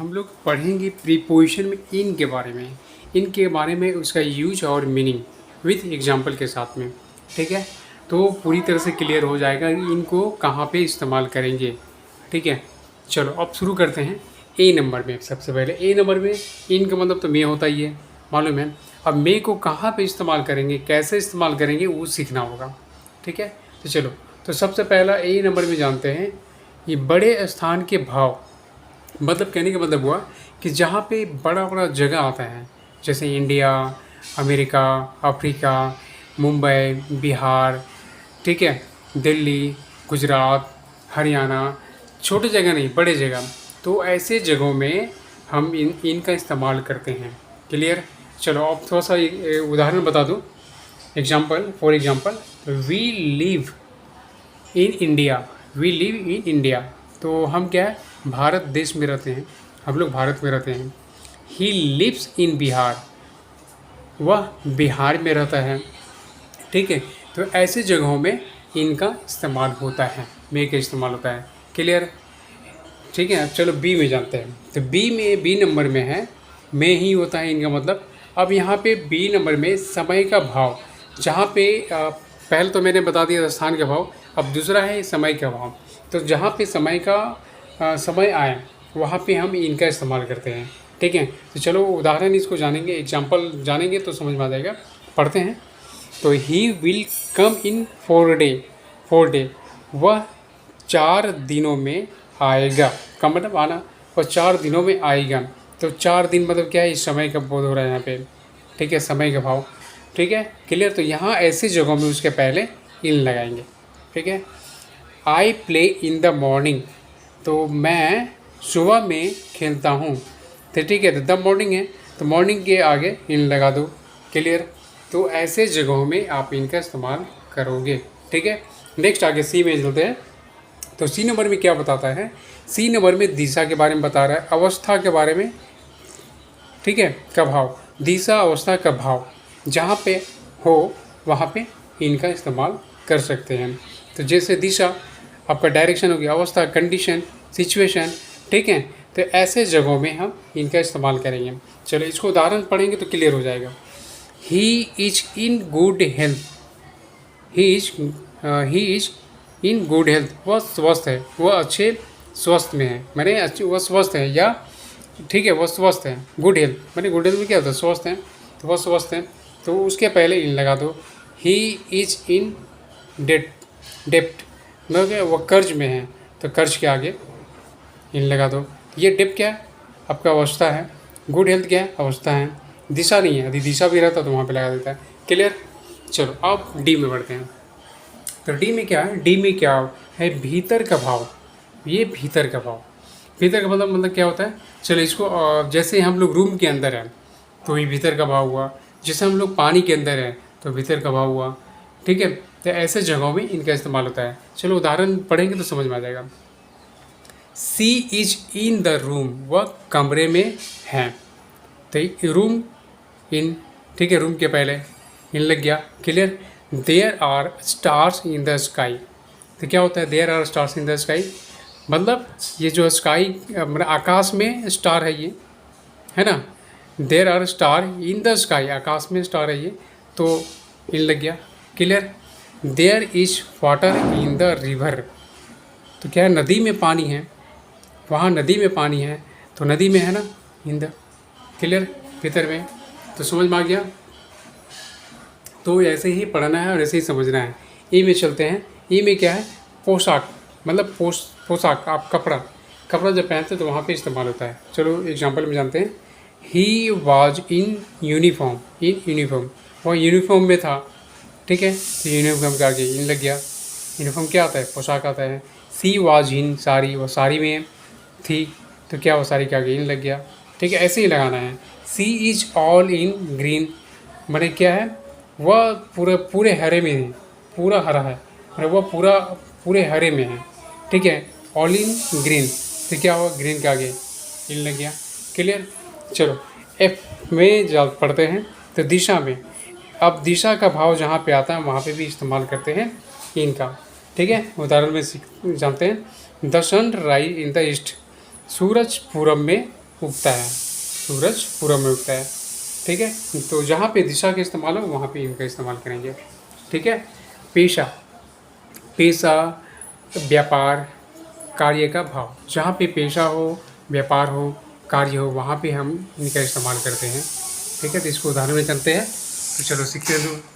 हम लोग पढ़ेंगे प्रीपोजिशन में इन के बारे में उसका यूज और मीनिंग विथ एग्जांपल के साथ में। ठीक है, तो पूरी तरह से क्लियर हो जाएगा कि इनको कहाँ पे इस्तेमाल करेंगे। ठीक है, चलो अब शुरू करते हैं। ए नंबर में सबसे पहले ए नंबर में इन का मतलब तो मे होता ही है, मालूम है। अब मे को कहाँ पे इस्तेमाल करेंगे, कैसे इस्तेमाल करेंगे, वो सीखना होगा। ठीक है, तो चलो, तो सबसे पहला ए नंबर में जानते हैं ये बड़े स्थान के भाव। मतलब कहने का मतलब हुआ कि जहाँ पे बड़ा बड़ा जगह आता है, जैसे India, America, Africa, Mumbai, Bihar, ठीक है, दिल्ली, गुजरात, हरियाणा, छोटे जगह नहीं बड़े जगह, तो ऐसे जगहों में हम इनका इस्तेमाल करते हैं। क्लियर। चलो अब थोड़ा सा उदाहरण बता दूँ। For example, we live in India, तो हम क्या है, भारत देश में रहते हैं, हम लोग भारत में रहते हैं। ही लिव्स इन बिहार, वह बिहार में रहता है। ठीक है, तो ऐसे जगहों में इनका इस्तेमाल होता है, मे का इस्तेमाल होता है। क्लियर। ठीक है, अब चलो बी में जानते हैं। तो बी नंबर में है मे ही होता है इनका मतलब। अब यहाँ पे बी नंबर में समय का भाव, जहाँ पे पहले तो मैंने बता दिया स्थान का भाव, अब दूसरा है समय का भाव। तो जहाँ पे समय आए वहाँ पे हम इनका इस्तेमाल करते हैं। ठीक है, तो चलो उदाहरण इसको जानेंगे, एग्जाम्पल जानेंगे तो समझ में आ जाएगा। पढ़ते हैं। तो he will come in 4 day, वह 4 दिनों में आएगा। का मतलब आना, और 4 दिनों में आएगा। तो 4 दिन मतलब क्या है, इस समय का बोध हो रहा है यहाँ पे। ठीक है, समय का भाव। ठीक है, क्लियर। तो यहाँ ऐसी जगहों में उसके पहले इन लगाएंगे। ठीक है, I play in the morning, तो मैं सुबह में खेलता हूँ। तो ठीक है, तो द मॉर्निंग है, तो मॉर्निंग के आगे इन लगा दो। क्लियर। तो ऐसे जगहों में आप इनका इस्तेमाल करोगे। ठीक है, नेक्स्ट आगे सी में चलते हैं। तो सी नंबर में क्या बताता है, सी नंबर में दिशा के बारे में बता रहा है, अवस्था के बारे में। ठीक है, का भाव, दिशा अवस्था का भाव जहाँ पे हो वहाँ पे इनका इस्तेमाल कर सकते हैं। तो जैसे दिशा आपका डायरेक्शन हो गया, अवस्था कंडीशन, सिचुएशन। ठीक है, तो ऐसे जगहों में हम इनका इस्तेमाल करेंगे। चलो इसको उदाहरण पढ़ेंगे तो क्लियर हो जाएगा। He is in good health, he is in good health, वह स्वस्थ है, वह अच्छे स्वस्थ में है, मैंने अच्छे वह स्वस्थ है, या ठीक है वह स्वस्थ है। गुड हेल्थ मैंने गुड हेल्थ में क्या होता है, स्वस्थ है, तो वह स्वस्थ है। तो उसके पहले इन लगा दो। ही इज इन डेप्ट, मतलब वह कर्ज में है, तो कर्ज के आगे इन लगा दो। ये डेप्ट क्या है, आपका अवस्था है। गुड हेल्थ क्या है, अवस्था है। दिशा नहीं है, यदि दिशा भी रहता तो वहाँ पे लगा देता है। क्लियर। चलो अब डी में बढ़ते हैं। तो डी में क्या है, डी में क्या है, भीतर का भाव। ये भीतर का भाव, भीतर का मतलब क्या होता है। चलो इसको जैसे हम लोग रूम के अंदर हैं तो ये भीतर का भाव हुआ, जैसे हम लोग पानी के अंदर हैं तो भीतर का भाव हुआ। ठीक है, तो ऐसे जगहों में इनका इस्तेमाल होता है। चलो उदाहरण पढ़ेंगे तो समझ में आ जाएगा। सी इज इन द रूम, वह कमरे में है। तो रूम इन, ठीक है, रूम के पहले इन लग गया। Clear. There are stars in the sky, तो क्या होता है, there are stars in the sky, मतलब ये जो स्काई मतलब आकाश में स्टार है ये, है ना। There are star in the sky, आकाश में स्टार है ये, तो इन लग गया। Clear. There is water in the river, तो क्या है, नदी में पानी है, वहाँ नदी में पानी है, तो नदी में है ना, इन द। क्लियर, भीतर में। तो समझ में आ गया। तो ऐसे ही पढ़ना है और ऐसे ही समझना है। ई में चलते हैं। ई में क्या है, पोशाक, मतलब पोशाक, आप कपड़ा जब पहनते हैं तो वहाँ पे इस्तेमाल होता है। चलो एग्जांपल में जानते हैं। ही वाज इन यूनिफॉर्म, वह यूनिफॉर्म में था। ठीक है, तो यूनिफॉर्म के आगे इन लग गया। यूनिफॉर्म क्या आता है, पोशाक आता है। सी वाज इन साड़ी, वह साड़ी में थी, तो क्या वो साड़ी के आगे इन लग गया। ठीक है, ऐसे ही लगाना है। सी इज ऑल इन ग्रीन, मैंने क्या है, वह पूरे हरे में है, पूरा हरा है, और वह पूरे हरे में है। ठीक है, ऑल इन ग्रीन, तो क्या हुआ, ग्रीन के आगे इन लग गया। क्लियर। चलो एफ में पढ़ते हैं। तो दिशा में, अब दिशा का भाव जहाँ पे आता है वहाँ पे भी इस्तेमाल करते हैं इनका। ठीक है, उदाहरण में जानते हैं। The sun rise in the east, सूरज पूरब में उगता है, सूरज पूरब में उगता है। ठीक है, तो जहाँ पे दिशा का इस्तेमाल हो वहाँ पे इनका इस्तेमाल करेंगे। ठीक है, पेशा, पेशा, व्यापार, कार्य का भाव, जहाँ पे पेशा हो, व्यापार हो, कार्य हो, वहाँ पे हम इनका इस्तेमाल करते हैं। ठीक है, तो इसको उदाहरण में चलते हैं। तो चलो सीखते हैं।